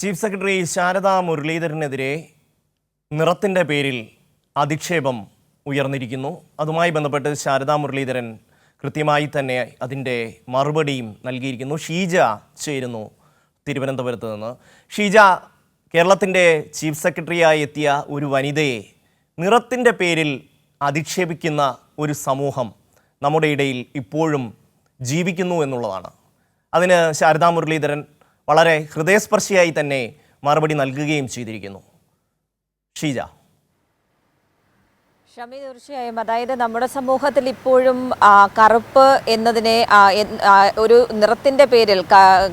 Chief secretary Saradha മുരളീധരനെതിരെ നിറത്തിൻ്റെ പേരിൽ അധിക്ഷേപം ഉയർന്നിരിക്കുന്നു. അതുമായി ബന്ധപ്പെട്ട് ശാരദാ മുരളീധരൻ കൃത്യമായി തന്നെ അതിൻ്റെ മറുപടിയും നൽകിയിരിക്കുന്നു. ഷീജ ചേരുന്നു തിരുവനന്തപുരത്ത് നിന്ന്. ഷീജ, കേരളത്തിൻ്റെ ചീഫ് സെക്രട്ടറിയായി എത്തിയ ഒരു വനിതയെ നിറത്തിൻ്റെ പേരിൽ അധിക്ഷേപിക്കുന്ന ഒരു സമൂഹം നമ്മുടെ ഇടയിൽ ഇപ്പോഴും ജീവിക്കുന്നു എന്നുള്ളതാണ്. അതിന് ശാരദാ മുരളീധരൻ വളരെ ഹൃദയസ്പർശിയായി തന്നെ മറുപടി നൽകുകയും ചെയ്തിരിക്കുന്നു. ഷീജ. ഷമി, തീർച്ചയായും. അതായത് നമ്മുടെ സമൂഹത്തിൽ ഇപ്പോഴും കറുപ്പ് എന്നതിനെ ഒരു നിറത്തിൻ്റെ പേരിൽ,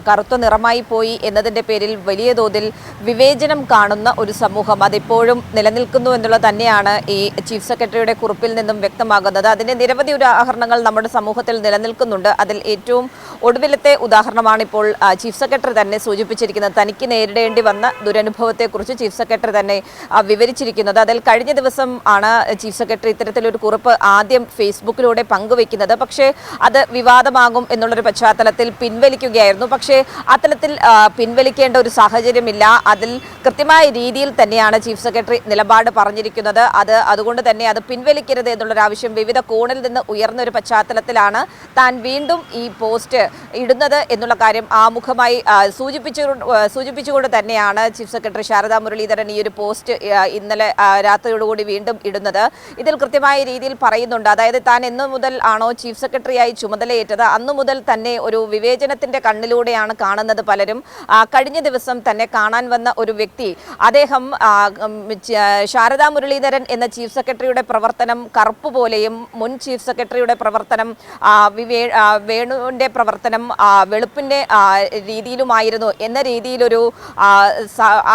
കറുത്ത നിറമായി പോയി എന്നതിൻ്റെ പേരിൽ വലിയ തോതിൽ വിവേചനം കാണുന്ന ഒരു സമൂഹം അതിപ്പോഴും നിലനിൽക്കുന്നു എന്നുള്ളത് തന്നെയാണ് ഈ ചീഫ് സെക്രട്ടറിയുടെ കുറിപ്പിൽ നിന്നും വ്യക്തമാകുന്നത്. അതിൻ്റെ നിരവധി ഉദാഹരണങ്ങൾ നമ്മുടെ സമൂഹത്തിൽ നിലനിൽക്കുന്നുണ്ട്. അതിൽ ഏറ്റവും ഒടുവിലത്തെ ഉദാഹരണമാണ് ഇപ്പോൾ ചീഫ് സെക്രട്ടറി തന്നെ സൂചിപ്പിച്ചിരിക്കുന്നത്. തനിക്ക് നേരിടേണ്ടി വന്ന ദുരനുഭവത്തെക്കുറിച്ച് ചീഫ് സെക്രട്ടറി തന്നെ വിവരിച്ചിരിക്കുന്നത്. അതിൽ കഴിഞ്ഞ ദിവസം ആണ് ചീഫ് സെക്രട്ടറി ഇത്തരത്തിലൊരു കുറിപ്പ് ആദ്യം ഫേസ്ബുക്കിലൂടെ പങ്കുവെക്കുന്നത്. പക്ഷേ അത് വിവാദമാകും എന്നുള്ളൊരു പശ്ചാത്തലത്തിൽ പിൻവലിക്കുകയായിരുന്നു. പക്ഷേ അത്തരത്തിൽ പിൻവലിക്കേണ്ട ഒരു സാഹചര്യമില്ല. അതിൽ കൃത്യമായ രീതിയിൽ തന്നെയാണ് ചീഫ് സെക്രട്ടറി നിലപാട് പറഞ്ഞിരിക്കുന്നത്. അതുകൊണ്ട് തന്നെ അത് പിൻവലിക്കരുത് എന്നുള്ളൊരാവശ്യം വിവിധ കോണിൽ നിന്ന് ഉയർന്ന ഒരു പശ്ചാത്തലത്തിലാണ് താൻ വീണ്ടും ഈ പോസ്റ്റ് ഇടുന്നത് എന്നുള്ള കാര്യം ആമുഖമായി സൂചിപ്പിച്ചുകൊണ്ട് തന്നെയാണ് ചീഫ് സെക്രട്ടറി ശാരദാ മുരളീധരൻ ഈ ഒരു പോസ്റ്റ് ഇന്നലെ രാത്രിയോടുകൂടി വീണ്ടും ഇടുന്നത്. ഇതിൽ കൃത്യമായ രീതിയിൽ പറയുന്നുണ്ട്, അതായത് താൻ എന്നു മുതൽ ആണോ ചീഫ് സെക്രട്ടറിയായി ചുമതലയേറ്റത് അന്നു മുതൽ തന്നെ ഒരു വിവേചനത്തിന്റെ കണ്ണിലൂടെയാണ് കാണുന്നത് പലരും. കഴിഞ്ഞ ദിവസം തന്നെ കാണാൻ വന്ന ഒരു വ്യക്തി, അദ്ദേഹം ശാരദാ മുരളീധരൻ എന്ന ചീഫ് സെക്രട്ടറിയുടെ പ്രവർത്തനം കറുപ്പ് പോലെയും മുൻ ചീഫ് സെക്രട്ടറിയുടെ പ്രവർത്തനം വേണുവിൻ്റെ പ്രവർത്തനം വെളുപ്പിൻ്റെ രീതിയിലുമായിരുന്നു എന്ന രീതിയിലൊരു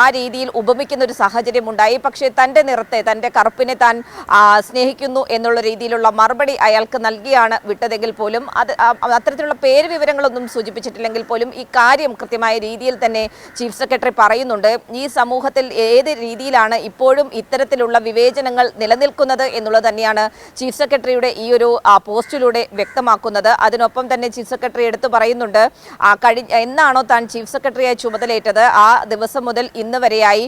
ആ രീതിയിൽ ഉപമിക്കുന്ന ഒരു സാഹചര്യം ഉണ്ടായി. പക്ഷേ തൻ്റെ നിറത്തെ, തൻ്റെ കറുപ്പിനെ താൻ സ്നേഹിക്കുന്നു എന്നുള്ള രീതിയിലുള്ള മറുപടി അയാൾക്ക് നൽകിയാണ് വിട്ടതെങ്കിൽ പോലും അത്തരത്തിലുള്ള പേര് വിവരങ്ങളൊന്നും സൂചിപ്പിച്ചിട്ടില്ലെങ്കിൽ പോലും ഈ കാര്യം കൃത്യമായ രീതിയിൽ തന്നെ ചീഫ് സെക്രട്ടറി പറയുന്നുണ്ട്. ഈ സമൂഹത്തിൽ ഏത് രീതിയിലാണ് ഇപ്പോഴും ഇത്തരത്തിലുള്ള വിവേചനങ്ങൾ നിലനിൽക്കുന്നത് എന്നുള്ളത് തന്നെയാണ് ചീഫ് സെക്രട്ടറിയുടെ ഈ ഒരു പോസ്റ്റിലൂടെ വ്യക്തമാക്കുന്നത്. അതിനൊപ്പം തന്നെ ചീഫ് സെക്രട്ടറി എടുത്തു പറയുന്നുണ്ട്, എന്നാണോ താൻ ചീഫ് സെക്രട്ടറിയായി ചുമതലയേറ്റത് ആ ദിവസം മുതൽ ഇന്ന് വരെയായി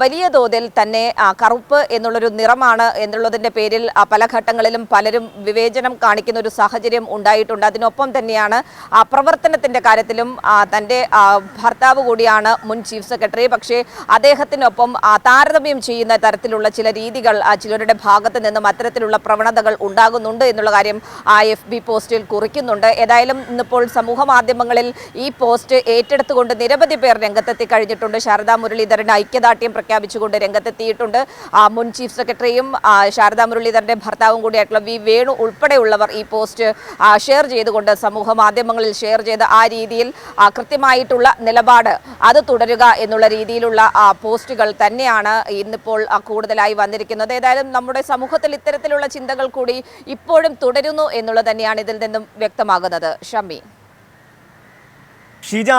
വലിയ തോതിൽ തന്നെ കറുപ്പ് എന്നുള്ളൊരു നിറമാണ് എന്നുള്ളതിൻ്റെ പേരിൽ പല ഘട്ടങ്ങളിലും പലരും വിവേചനം കാണിക്കുന്ന ഒരു സാഹചര്യം ഉണ്ടായിട്ടുണ്ട്. അതിനൊപ്പം തന്നെയാണ് പ്രവർത്തനത്തിൻ്റെ കാര്യത്തിലും തൻ്റെ ഭർത്താവ് കൂടിയാണ് മുൻ ചീഫ് സെക്രട്ടറി. പക്ഷേ അദ്ദേഹത്തിനൊപ്പം താരതമ്യം ചെയ്യുന്ന തരത്തിലുള്ള ചില രീതികൾ ചിലരുടെ ഭാഗത്ത് നിന്നും അത്തരത്തിലുള്ള പ്രവണതകൾ ഉണ്ടാകുന്നുണ്ട് എന്നുള്ള കാര്യം FB പോസ്റ്റിൽ കുറിക്കുന്നുണ്ട്. ഏതായാലും ഇന്നിപ്പോൾ സമൂഹ മാധ്യമങ്ങളിൽ ഈ പോസ്റ്റ് ഏറ്റെടുത്തുകൊണ്ട് നിരവധി പേർ രംഗത്തെത്തി കഴിഞ്ഞിട്ടുണ്ട്. ശാരദാ മുരളീധരൻ ഐക്യദാർഢ്യം പ്രഖ്യാപിച്ചുകൊണ്ട് രംഗത്തെത്തിയിട്ടുണ്ട്. മുൻ ചീഫ് സെക്രട്ടറിയും ശാരദാ മുരളീധരന്റെ ഭർത്താവും കൂടിയായിട്ടുള്ള വേണു ഉൾപ്പെടെയുള്ളവർ ഈ പോസ്റ്റ് ഷെയർ ചെയ്തുകൊണ്ട് സമൂഹ മാധ്യമങ്ങളിൽ ഷെയർ ചെയ്ത് ആ രീതിയിൽ കൃത്യമായിട്ടുള്ള നിലപാട് അത് തുടരുക എന്നുള്ള രീതിയിലുള്ള പോസ്റ്റുകൾ തന്നെയാണ് ഇന്നിപ്പോൾ കൂടുതലായി വന്നിരിക്കുന്നത്. ഏതായാലും നമ്മുടെ സമൂഹത്തിൽ ഇത്തരത്തിലുള്ള ചിന്തകൾ കൂടി ഇപ്പോഴും തുടരുന്നു എന്നുള്ളത് തന്നെയാണ് ഇതിൽ നിന്നും വ്യക്തമാകുന്നത്. ഷമി. ഷീജ,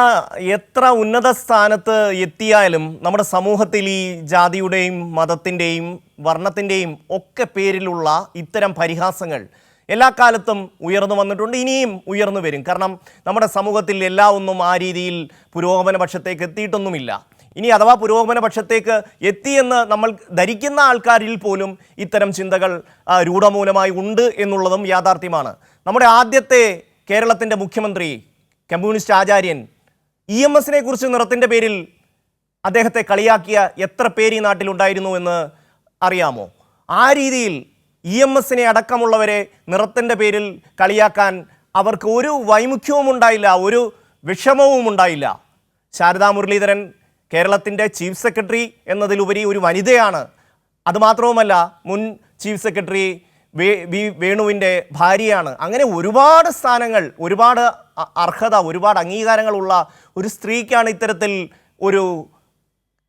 എത്ര ഉന്നത സ്ഥാനത്ത് എത്തിയാലും നമ്മുടെ സമൂഹത്തിൽ ഈ ജാതിയുടെയും മതത്തിൻ്റെയും വർണ്ണത്തിൻ്റെയും ഒക്കെ പേരിലുള്ള ഇത്തരം പരിഹാസങ്ങൾ എല്ലാ കാലത്തും ഉയർന്നു വന്നിട്ടുണ്ട്, ഇനിയും ഉയർന്നു വരും. കാരണം നമ്മുടെ സമൂഹത്തിൽ എല്ലാ ഒന്നും ആ രീതിയിൽ പുരോഗമന പക്ഷത്തേക്ക് എത്തിയിട്ടൊന്നുമില്ല. ഇനി അഥവാ പുരോഗമന പക്ഷത്തേക്ക് എത്തിയെന്ന് നമ്മൾ ധരിക്കുന്ന ആൾക്കാരിൽ പോലും ഇത്തരം ചിന്തകൾ രൂഢമൂലമായി ഉണ്ട് എന്നുള്ളതും യാഥാർത്ഥ്യമാണ്. നമ്മുടെ ആദ്യത്തെ കേരളത്തിൻ്റെ മുഖ്യമന്ത്രി കമ്മ്യൂണിസ്റ്റ് ആചാര്യൻ EMSനെ കുറിച്ച് നിറത്തിൻ്റെ പേരിൽ അദ്ദേഹത്തെ കളിയാക്കിയ എത്ര പേര് ഈ നാട്ടിലുണ്ടായിരുന്നു എന്ന് അറിയാമോ? ആ രീതിയിൽ EMSനെ അടക്കമുള്ളവരെ നിറത്തിൻ്റെ പേരിൽ കളിയാക്കാൻ അവർക്ക് ഒരു വൈമുഖ്യവും ഉണ്ടായില്ല, ഒരു വിഷമവും ഉണ്ടായില്ല. ശാരദാ മുരളീധരൻ കേരളത്തിൻ്റെ ചീഫ് സെക്രട്ടറി എന്നതിലുപരി ഒരു വനിതയാണ്. അതുമാത്രവുമല്ല, മുൻ ചീഫ് സെക്രട്ടറി വേണുവിൻ്റെ ഭാര്യയാണ്. അങ്ങനെ ഒരുപാട് സ്ഥാനങ്ങൾ, ഒരുപാട് അർഹത, ഒരുപാട് അംഗീകാരങ്ങളുള്ള ഒരു സ്ത്രീക്കാണ് ഇത്തരത്തിൽ ഒരു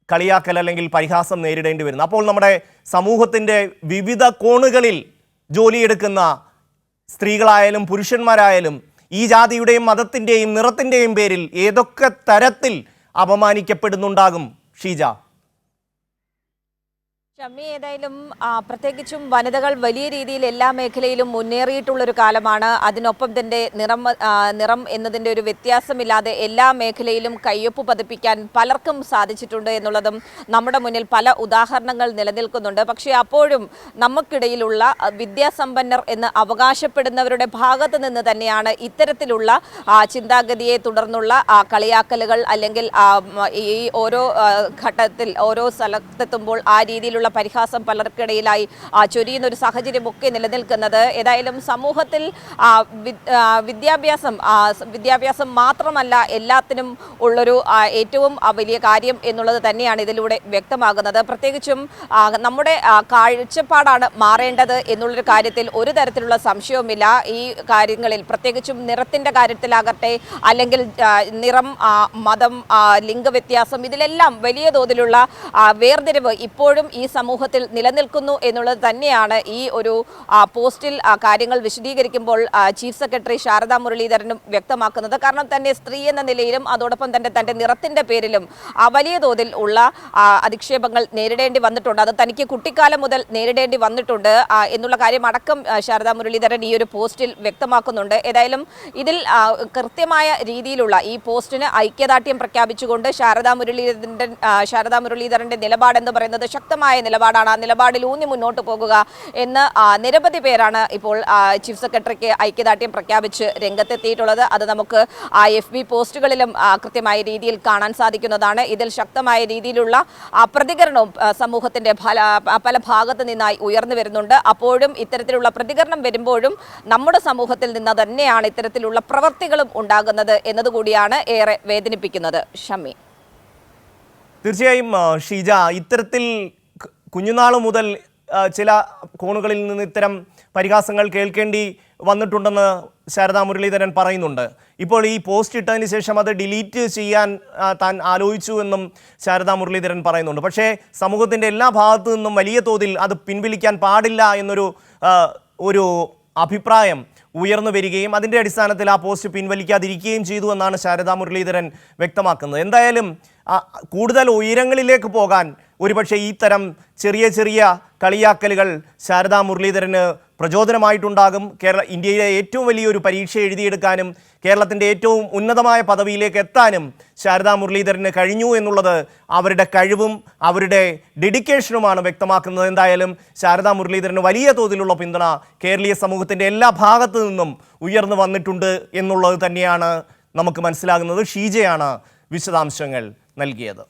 കളിയാക്കൽ അല്ലെങ്കിൽ പരിഹാസം നേരിടേണ്ടി വരുന്നത്. അപ്പോൾ നമ്മുടെ സമൂഹത്തിൻ്റെ വിവിധ കോണുകളിൽ ജോലിയെടുക്കുന്ന സ്ത്രീകളായാലും പുരുഷന്മാരായാലും ഈ ജാതിയുടെയും മതത്തിൻ്റെയും നിറത്തിൻ്റെയും പേരിൽ ഏതൊക്കെ തരത്തിൽ അപമാനിക്കപ്പെടുന്നുണ്ടാകും ഷീജ? ഷമ്മി, ഏതായാലും പ്രത്യേകിച്ചും വനിതകൾ വലിയ രീതിയിൽ എല്ലാ മേഖലയിലും മുന്നേറിയിട്ടുള്ളൊരു കാലമാണ്. അതിനൊപ്പം തന്നെ നിറം എന്നതിൻ്റെ ഒരു വ്യത്യാസമില്ലാതെ എല്ലാ മേഖലയിലും കയ്യൊപ്പ് പതിപ്പിക്കാൻ പലർക്കും സാധിച്ചിട്ടുണ്ട് എന്നുള്ളതും നമ്മുടെ മുന്നിൽ പല ഉദാഹരണങ്ങൾ നിലനിൽക്കുന്നുണ്ട്. പക്ഷേ അപ്പോഴും നമുക്കിടയിലുള്ള വിദ്യാസമ്പന്നർ എന്ന് അവകാശപ്പെടുന്നവരുടെ ഭാഗത്ത് നിന്ന് തന്നെയാണ് ഇത്തരത്തിലുള്ള ചിന്താഗതിയെ തുടർന്നുള്ള കളിയാക്കലുകൾ അല്ലെങ്കിൽ ഈ ഓരോ ഘട്ടത്തിൽ ഓരോ സ്ഥലത്തെത്തുമ്പോൾ ആ രീതിയിലുള്ള പരിഹാസം പലർക്കിടയിലായി ചൊരിയുന്ന ഒരു സാഹചര്യമൊക്കെ നിലനിൽക്കുന്നത്. ഏതായാലും സമൂഹത്തിൽ വിദ്യാഭ്യാസം മാത്രമല്ല എല്ലാത്തിനും ഉള്ളൊരു ഏറ്റവും വലിയ കാര്യം എന്നുള്ളത് തന്നെയാണ് ഇതിലൂടെ വ്യക്തമാകുന്നത്. പ്രത്യേകിച്ചും നമ്മുടെ കാഴ്ചപ്പാടാണ് മാറേണ്ടത് എന്നുള്ളൊരു കാര്യത്തിൽ ഒരു തരത്തിലുള്ള സംശയവുമില്ല. ഈ കാര്യങ്ങളിൽ പ്രത്യേകിച്ചും നിറത്തിൻ്റെ കാര്യത്തിലാകട്ടെ, അല്ലെങ്കിൽ നിറം, മതം, ലിംഗവ്യത്യാസം, ഇതിലെല്ലാം വലിയ തോതിലുള്ള വേർതിരിവ് ഇപ്പോഴും ഈ സമൂഹത്തിൽ നിലനിൽക്കുന്നു എന്നുള്ളത് തന്നെയാണ് ഈ ഒരു പോസ്റ്റിൽ കാര്യങ്ങൾ വിശദീകരിക്കുമ്പോൾ ചീഫ് സെക്രട്ടറി ശാരദാ മുരളീധരനും വ്യക്തമാക്കുന്നത്. കാരണം തന്നെ സ്ത്രീ എന്ന നിലയിലും അതോടൊപ്പം തന്നെ തൻ്റെ നിറത്തിൻ്റെ പേരിലും വലിയ തോതിൽ ഉള്ള അധിക്ഷേപങ്ങൾ നേരിടേണ്ടി വന്നിട്ടുണ്ട്. അത് തനിക്ക് കുട്ടിക്കാലം മുതൽ നേരിടേണ്ടി വന്നിട്ടുണ്ട് എന്നുള്ള കാര്യം അടക്കം ശാരദാ മുരളീധരൻ ഈ ഒരു പോസ്റ്റിൽ വ്യക്തമാക്കുന്നുണ്ട്. ഏതായാലും ഇതിൽ കൃത്യമായ രീതിയിലുള്ള ഈ പോസ്റ്റിന് ഐക്യദാർഢ്യം പ്രഖ്യാപിച്ചുകൊണ്ട് ശാരദാ മുരളീധരൻ്റെ നിലപാടെന്ന് പറയുന്നത് ശക്തമായ നിലപാടാണ്. ആ നിലപാടിൽ ഊന്നി മുന്നോട്ട് പോകുക എന്ന് നിരവധി പേരാണ് ഇപ്പോൾ ചീഫ് സെക്രട്ടറിക്ക് ഐക്യദാർഢ്യം പ്രഖ്യാപിച്ച് രംഗത്തെത്തിയിട്ടുള്ളത്. അത് നമുക്ക് FB പോസ്റ്റുകളിലും കൃത്യമായ രീതിയിൽ കാണാൻ സാധിക്കുന്നതാണ്. ഇതിൽ ശക്തമായ രീതിയിലുള്ള പ്രതികരണവും സമൂഹത്തിൻ്റെ പല ഭാഗത്ത് നിന്നായി ഉയർന്നു വരുന്നുണ്ട്. അപ്പോഴും ഇത്തരത്തിലുള്ള പ്രതികരണം വരുമ്പോഴും നമ്മുടെ സമൂഹത്തിൽ നിന്ന് തന്നെയാണ് ഇത്തരത്തിലുള്ള പ്രവൃത്തികളും ഉണ്ടാകുന്നത് എന്നതുകൂടിയാണ് ഏറെ വേദനിപ്പിക്കുന്നത്. ഷമ്മി, തീർച്ചയായും ഷീജ, ഇത്തരത്തിൽ കുഞ്ഞുനാൾ മുതൽ ചില കോണുകളിൽ നിന്ന് ഇത്തരം പരിഹാസങ്ങൾ കേൾക്കേണ്ടി വന്നിട്ടുണ്ടെന്ന് ശാരദാ മുരളീധരൻ പറയുന്നുണ്ട്. ഇപ്പോൾ ഈ പോസ്റ്റ് ഇട്ടതിന് ശേഷം അത് ഡിലീറ്റ് ചെയ്യാൻ താൻ ആലോചിച്ചു എന്നും ശാരദാ മുരളീധരൻ പറയുന്നുണ്ട്. പക്ഷേ സമൂഹത്തിൻ്റെ എല്ലാ ഭാഗത്തു നിന്നും വലിയ തോതിൽ അത് പിൻവലിക്കാൻ പാടില്ല എന്നൊരു അഭിപ്രായം ഉയർന്നു വരികയും അതിൻ്റെ അടിസ്ഥാനത്തിൽ ആ പോസ്റ്റ് പിൻവലിക്കാതിരിക്കുകയും ചെയ്തു എന്നാണ് ശാരദാ മുരളീധരൻ വ്യക്തമാക്കുന്നത്. എന്തായാലും കൂടുതൽ ഉയരങ്ങളിലേക്ക് പോകാൻ ഒരുപക്ഷെ ഈ തരം ചെറിയ ചെറിയ കളിയാക്കലുകൾ ശാരദാ മുരളീധരന് പ്രചോദനമായിട്ടുണ്ടാകും. ഇന്ത്യയിലെ ഏറ്റവും വലിയൊരു പരീക്ഷ എഴുതിയെടുക്കാനും കേരളത്തിൻ്റെ ഏറ്റവും ഉന്നതമായ പദവിയിലേക്ക് എത്താനും ശാരദാ മുരളീധരന് കഴിഞ്ഞു എന്നുള്ളത് അവരുടെ കഴിവും അവരുടെ ഡെഡിക്കേഷനുമാണ് വ്യക്തമാക്കുന്നത്. എന്തായാലും ശാരദാ മുരളീധരന് വലിയ തോതിലുള്ള പിന്തുണ കേരളീയ സമൂഹത്തിൻ്റെ എല്ലാ ഭാഗത്തു നിന്നും ഉയർന്നു വന്നിട്ടുണ്ട് എന്നുള്ളത് തന്നെയാണ് നമുക്ക് മനസ്സിലാകുന്നത്. ഷീജയാണ് വിശദാംശങ്ങൾ നൽകിയത്.